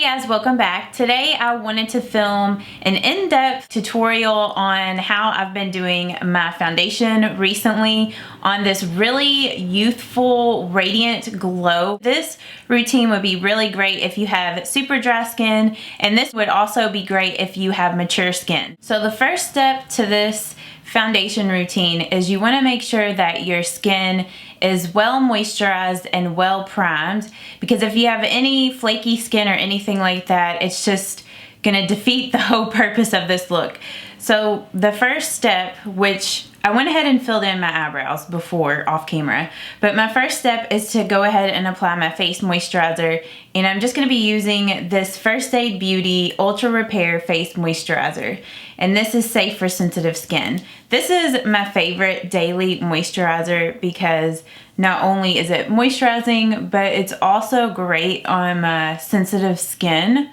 guys, welcome back. Today I wanted to film an in-depth tutorial on how I've been doing my foundation recently on this really youthful, radiant glow. This routine would be really great if you have super dry skin, and this would also be great if you have mature skin. So the first step to this foundation routine is you want to make sure that your skin is well moisturized and well primed, because if you have any flaky skin or anything like that, it's just gonna defeat the whole purpose of this look. So the first step, which I went ahead and filled in my eyebrows before off camera, but my first step is to go ahead and apply my face moisturizer, and I'm just gonna be using this First Aid Beauty Ultra Repair Face Moisturizer, and this is safe for sensitive skin. This is my favorite daily moisturizer because not only is it moisturizing, but it's also great on my sensitive skin.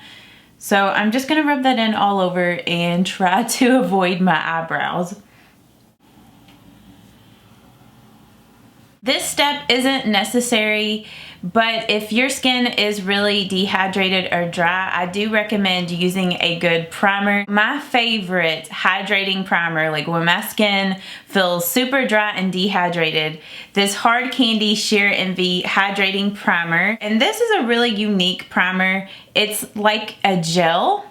So I'm just gonna rub that in all over and try to avoid my eyebrows. This step isn't necessary, but if your skin is really dehydrated or dry, I do recommend using a good primer. My favorite hydrating primer, like when my skin feels super dry and dehydrated, this Hard Candy Sheer Envy Hydrating Primer. And this is a really unique primer. It's like a gel,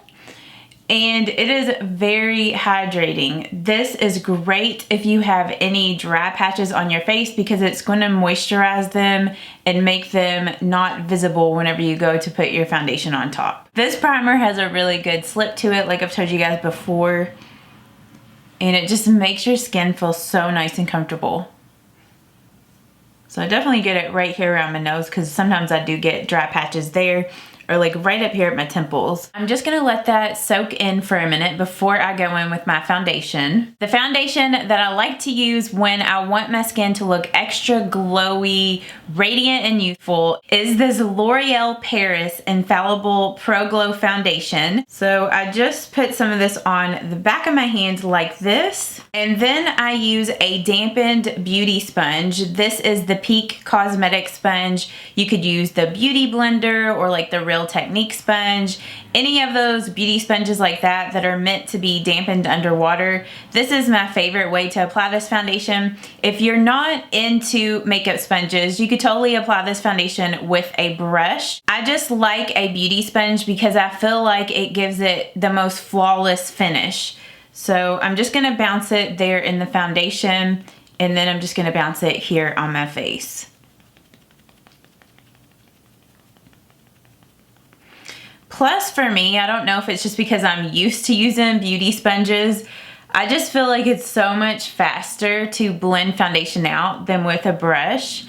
and it is very hydrating. This is great if you have any dry patches on your face because it's going to moisturize them and make them not visible whenever you go to put your foundation on top. This primer has a really good slip to it, like I've told you guys before, and it just makes your skin feel so nice and comfortable. So I definitely get it right here around my nose because sometimes I do get dry patches there, or like right up here at my temples. I'm just gonna let that soak in for a minute before I go in with my foundation. The foundation that I like to use when I want my skin to look extra glowy, radiant, and youthful is this L'Oreal Paris Infallible Pro Glow Foundation. So I just put some of this on the back of my hands like this, and then I use a dampened beauty sponge. This is the Peak Cosmetics sponge. You could use the Beauty Blender or like the Real Technique sponge, any of those beauty sponges like that that are meant to be dampened underwater. This is my favorite way to apply this foundation. If you're not into makeup sponges, you could totally apply this foundation with a brush. I just like a beauty sponge because I feel like it gives it the most flawless finish. So I'm just gonna bounce it there in the foundation, and then I'm just gonna bounce it here on my face. Plus for me, I don't know if it's just because I'm used to using beauty sponges, I just feel like it's so much faster to blend foundation out than with a brush.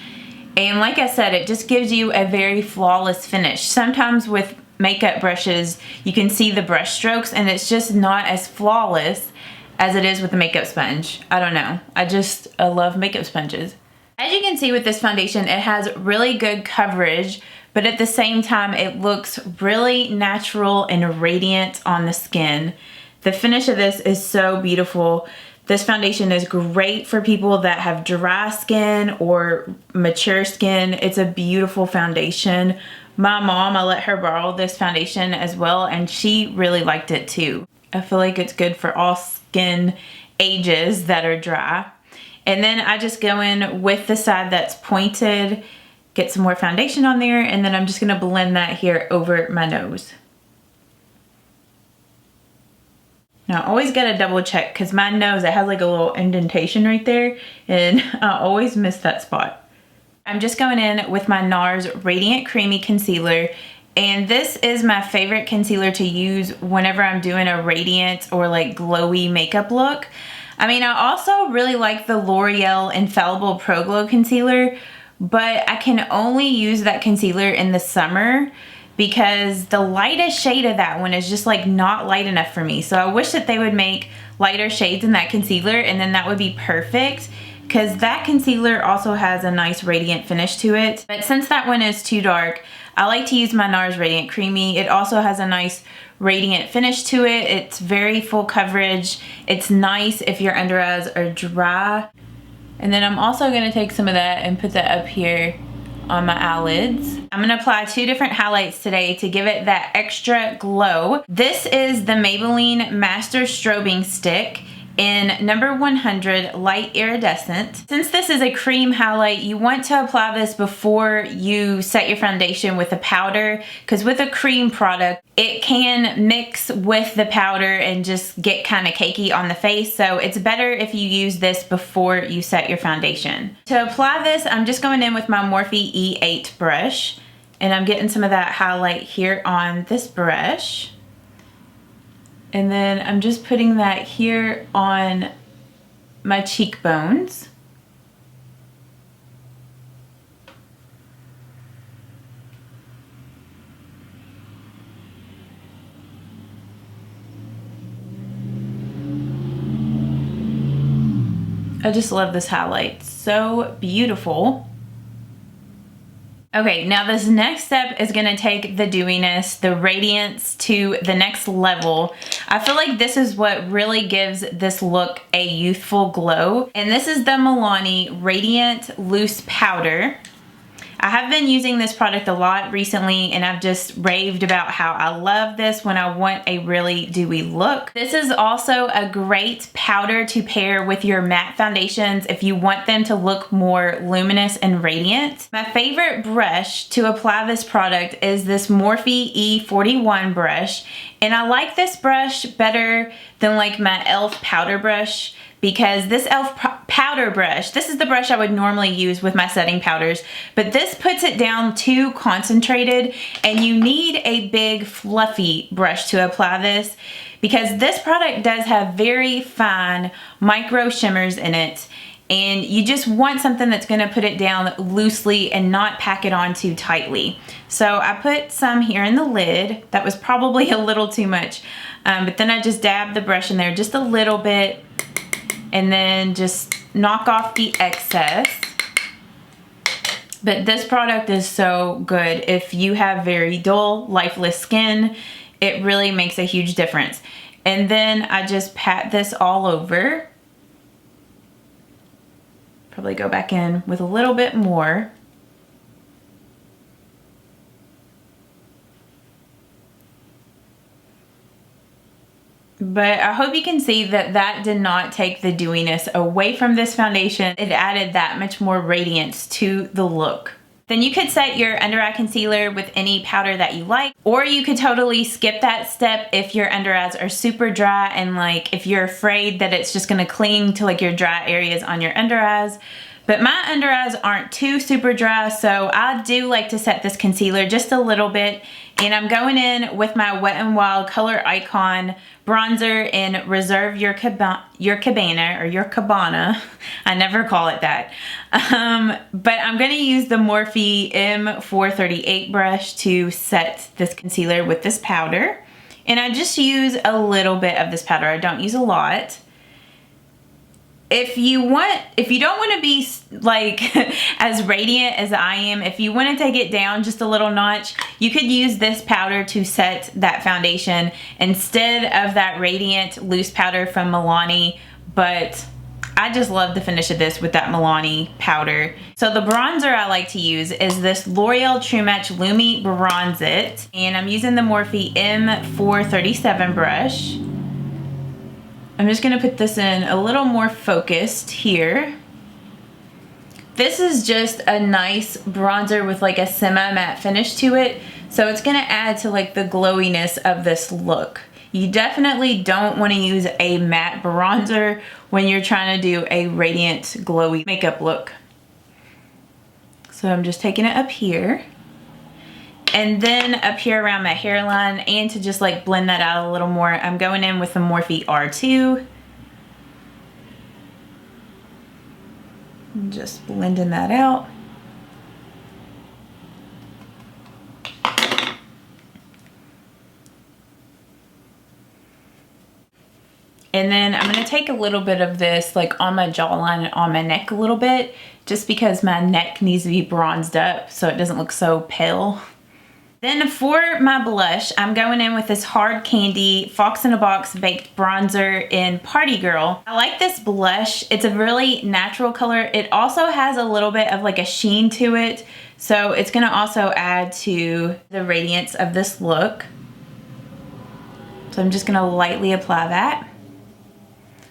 And like I said, it just gives you a very flawless finish. Sometimes with makeup brushes, you can see the brush strokes and it's just not as flawless as it is with a makeup sponge. I don't know. I love makeup sponges. As you can see with this foundation, it has really good coverage, but at the same time, it looks really natural and radiant on the skin. The finish of this is so beautiful. This foundation is great for people that have dry skin or mature skin. It's a beautiful foundation. My mom, I let her borrow this foundation as well, and she really liked it too. I feel like it's good for all skin ages that are dry. And then I just go in with the side that's pointed, get some more foundation on there, and then I'm just gonna blend that here over my nose. Now I always gotta double check because my nose, it has like a little indentation right there, and I always miss that spot. I'm just going in with my NARS Radiant Creamy Concealer, and this is my favorite concealer to use whenever I'm doing a radiant or like glowy makeup look. I mean, I also really like the L'Oreal Infallible Pro Glow Concealer, but I can only use that concealer in the summer because the lightest shade of that one is just like not light enough for me. So I wish that they would make lighter shades in that concealer, and then that would be perfect because that concealer also has a nice radiant finish to it. But since that one is too dark, I like to use my NARS Radiant Creamy. It also has a nice radiant finish to it. It's very full coverage. It's nice if your under eyes are dry. And then I'm also gonna take some of that and put that up here on my eyelids. I'm gonna apply 2 different highlights today to give it that extra glow. This is the Maybelline Master Strobing Stick in number 100 Light Iridescent. Since this is a cream highlight, you want to apply this before you set your foundation with a powder, because with a cream product, it can mix with the powder and just get kind of cakey on the face. So it's better if you use this before you set your foundation. To apply this, I'm just going in with my Morphe E8 brush, and I'm getting some of that highlight here on this brush. And then I'm just putting that here on my cheekbones. I just love this highlight, so beautiful. Okay, now this next step is gonna take the dewiness, the radiance to the next level. I feel like this is what really gives this look a youthful glow. And this is the Milani Radiant Loose Powder. I have been using this product a lot recently, and I've just raved about how I love this when I want a really dewy look. This is also a great powder to pair with your matte foundations if you want them to look more luminous and radiant. My favorite brush to apply this product is this Morphe E41 brush, and I like this brush better than like my e.l.f. powder brush, because this e.l.f. powder brush, this is the brush I would normally use with my setting powders, but this puts it down too concentrated, and you need a big fluffy brush to apply this, because this product does have very fine micro shimmers in it, and you just want something that's gonna put it down loosely and not pack it on too tightly. So I put some here in the lid. That was probably a little too much, but then I just dabbed the brush in there just a little bit, and then just knock off the excess. But this product is so good. If you have very dull, lifeless skin, it really makes a huge difference. And then I just pat this all over. Probably go back in with a little bit more. But I hope you can see that that did not take the dewiness away from this foundation. It added that much more radiance to the look. Then you could set your under eye concealer with any powder that you like, or you could totally skip that step if your under eyes are super dry, and like if you're afraid that it's just gonna cling to like your dry areas on your under eyes. But my under eyes aren't too super dry, so I do like to set this concealer just a little bit. And I'm going in with my Wet n Wild Color Icon bronzer in Reserve Your Cabana, or Your Cabana. I never call it that. But I'm going to use the Morphe M438 brush to set this concealer with this powder. And I just use a little bit of this powder. I don't use a lot. If you don't want to be like as radiant as I am, if you want to take it down just a little notch, you could use this powder to set that foundation instead of that Radiant Loose Powder from Milani. But I just love the finish of this with that Milani powder. So the bronzer I like to use is this L'Oreal True Match Lumi Bronze It, and I'm using the Morphe M437 brush. I'm just gonna put this in a little more focused here. This is just a nice bronzer with like a semi-matte finish to it, so it's gonna add to like the glowiness of this look. You definitely don't want to use a matte bronzer when you're trying to do a radiant, glowy makeup look. So I'm just taking it up here. And then up here around my hairline, and to just like blend that out a little more, I'm going in with the Morphe R2. And just blending that out. And then I'm going to take a little bit of this like on my jawline and on my neck a little bit, just because my neck needs to be bronzed up so it doesn't look so pale. Then for my blush, I'm going in with this Hard Candy Fox in a Box Baked Bronzer in Party Girl. I like this blush. It's a really natural color. It also has a little bit of like a sheen to it, So it's gonna also add to the radiance of this look. So I'm just gonna lightly apply that.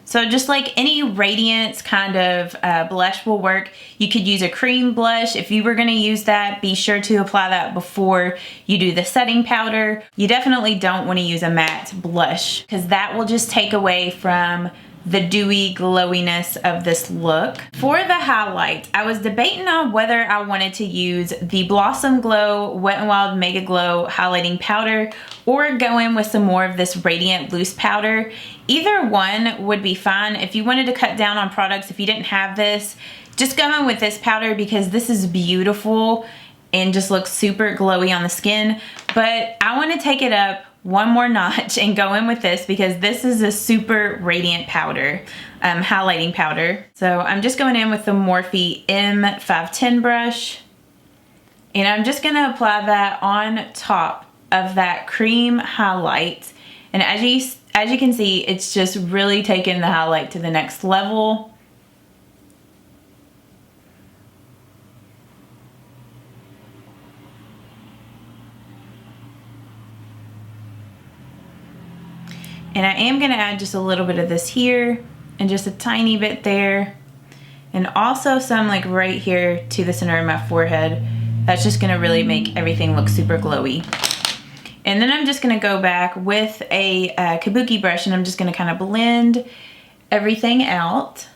So just like any radiance kind of blush will work, you could use a cream blush. If you were gonna use that, be sure to apply that before you do the setting powder. You definitely don't wanna use a matte blush because that will just take away from the dewy glowiness of this look. For the highlight, I was debating on whether I wanted to use the Blossom Glow Wet n Wild Mega Glow highlighting powder or go in with some more of this Radiant Loose powder. Either one would be fine. If you wanted to cut down on products, if you didn't have this, just go in with this powder because this is beautiful and just looks super glowy on the skin. But I want to take it up one more notch and go in with this because this is a super radiant powder, highlighting powder. So I'm just going in with the Morphe M510 brush, and I'm just gonna apply that on top of that cream highlight. And as you can see, it's just really taken the highlight to the next level. And I am gonna add just a little bit of this here and just a tiny bit there. And also some like right here to the center of my forehead. That's just gonna really make everything look super glowy. And then I'm just gonna go back with a kabuki brush and I'm just gonna kind of blend everything out.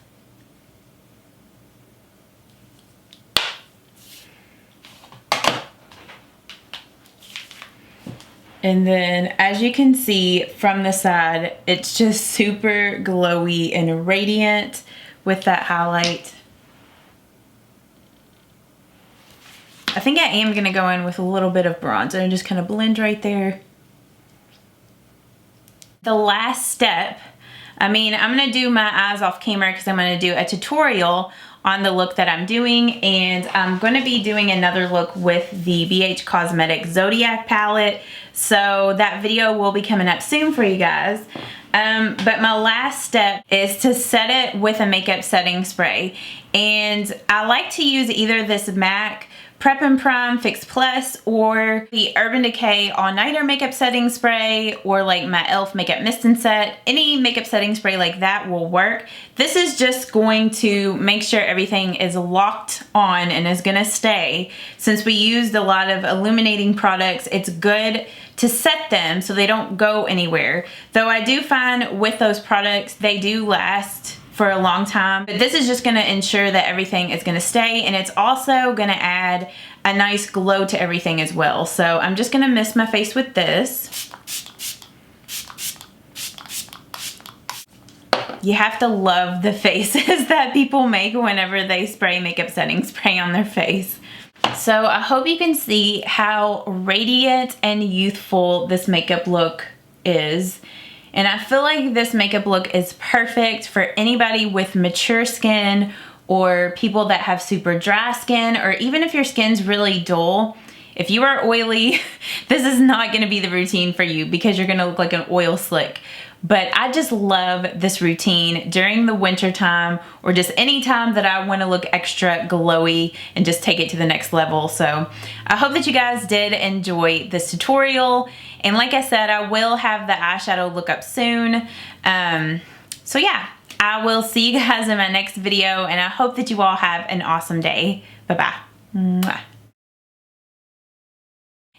And then as you can see from the side, it's just super glowy and radiant with that highlight. I think I am gonna go in with a little bit of bronzer and just kind of blend right there. The last step, I'm gonna do my eyes off camera because I'm gonna do a tutorial on the look that I'm doing, and I'm gonna be doing another look with the BH Cosmetics Zodiac palette. So that video will be coming up soon for you guys. But my last step is to set it with a makeup setting spray. And I like to use either this MAC Prep and Prime Fix Plus or the Urban Decay All Nighter makeup setting spray, or like my e.l.f. makeup mist and set. Any makeup setting spray like that will work. This is just going to make sure everything is locked on and is gonna stay. Since we used a lot of illuminating products, it's good to set them so they don't go anywhere. Though I do find with those products, they do last for a long time. But this is just gonna ensure that everything is gonna stay, and it's also gonna add a nice glow to everything as well. So I'm just gonna mist my face with this. You have to love the faces that people make whenever they spray makeup setting spray on their face. So I hope you can see how radiant and youthful this makeup look is. And I feel like this makeup look is perfect for anybody with mature skin or people that have super dry skin, or even if your skin's really dull. If you are oily, this is not gonna be the routine for you because you're gonna look like an oil slick. But I just love this routine during the winter time, or just any time that I want to look extra glowy and just take it to the next level. So I hope that you guys did enjoy this tutorial. And like I said, I will have the eyeshadow look up soon. So yeah, I will see you guys in my next video, and I hope that you all have an awesome day. Bye-bye. Mwah.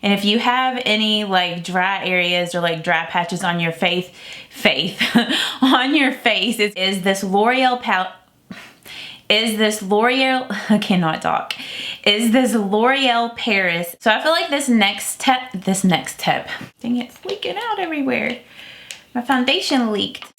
And if you have any like dry areas or like dry patches on your face, on your face, is this L'Oreal palette. Is this L'Oreal, I cannot talk. Is this L'Oreal Paris. So I feel like this next step, dang it, it's leaking out everywhere. My foundation leaked.